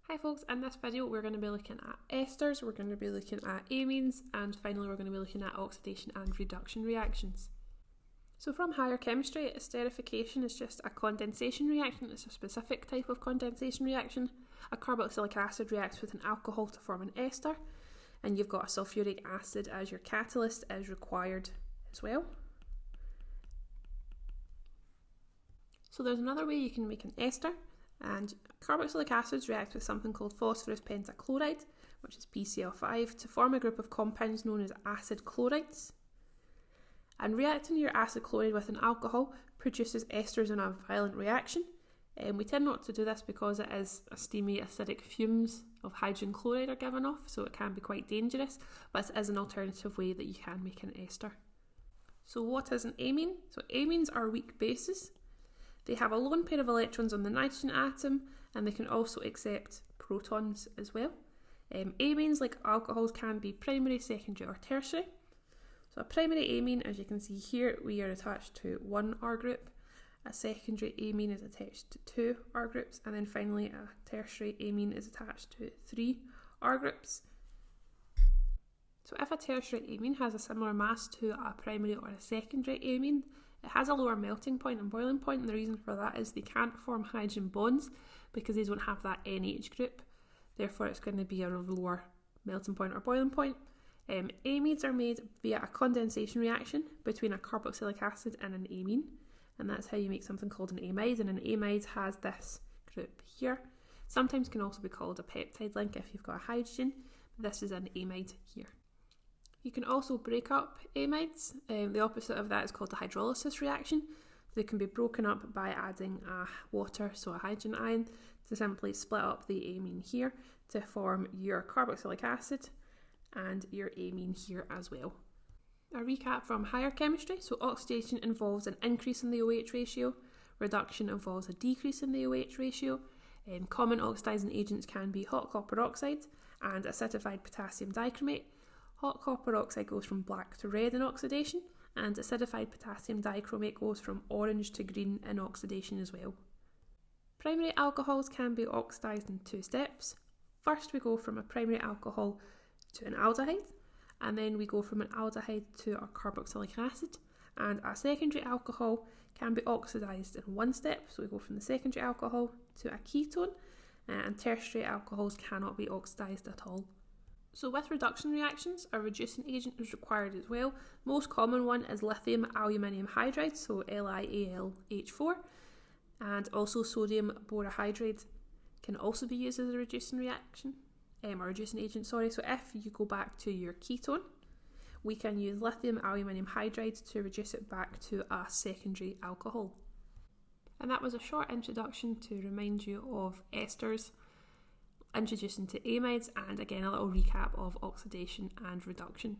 Hi folks, in this video we're going to be looking at esters, we're going to be looking at amines, and finally we're going to be looking at oxidation and reduction reactions. So from higher chemistry, esterification is just a condensation reaction. It's a specific type of condensation reaction. A carboxylic acid reacts with an alcohol to form an ester, and you've got a sulfuric acid as your catalyst is required as well. So there's another way you can make an ester. And carboxylic acids react with something called phosphorus pentachloride, which is PCl5, to form a group of compounds known as acid chlorides. And reacting your acid chloride with an alcohol produces esters in a violent reaction. And we tend not to do this because it is a steamy, acidic fumes of hydrogen chloride are given off, so it can be quite dangerous, but it is an alternative way that you can make an ester. So what is an amine? So amines are weak bases. They have a lone pair of electrons on the nitrogen atom, and they can also accept protons as well. Amines, like alcohols, can be primary, secondary or tertiary. So a primary amine, as you can see here, we are attached to one R group. A secondary amine is attached to two R groups, and then finally a tertiary amine is attached to three R groups. So if a tertiary amine has a similar mass to a primary or a secondary amine, it has a lower melting point and boiling point, and the reason for that is they can't form hydrogen bonds because they don't have that NH group. Therefore, it's going to be a lower melting point or boiling point. Amides are made via a condensation reaction between a carboxylic acid and an amine, and that's how you make something called an amide, and an amide has this group here. Sometimes can also be called a peptide link if you've got a hydrogen, but this is an amide here. You can also break up amides. The opposite of that is called the hydrolysis reaction. They can be broken up by adding water, so a hydrogen ion, to simply split up the amine here to form your carboxylic acid and your amine here as well. A recap from higher chemistry. So oxidation involves an increase in the OH ratio. Reduction involves a decrease in the OH ratio. Common oxidizing agents can be hot copper oxide and acidified potassium dichromate. Hot copper oxide goes from black to red in oxidation, and acidified potassium dichromate goes from orange to green in oxidation as well. Primary alcohols can be oxidized in two steps. First, we go from a primary alcohol to an aldehyde, and then we go from an aldehyde to a carboxylic acid. And a secondary alcohol can be oxidized in one step, so we go from the secondary alcohol to a ketone, and tertiary alcohols cannot be oxidized at all. So with reduction reactions, a reducing agent is required as well. Most common one is lithium aluminium hydride, so LiAlH4, and also sodium borohydride can also be used as a reducing reaction, or reducing agent, sorry. So if you go back to your ketone, we can use lithium aluminium hydride to reduce it back to a secondary alcohol. And that was a short introduction to remind you of esters, introducing to amides, and again a little recap of oxidation and reduction.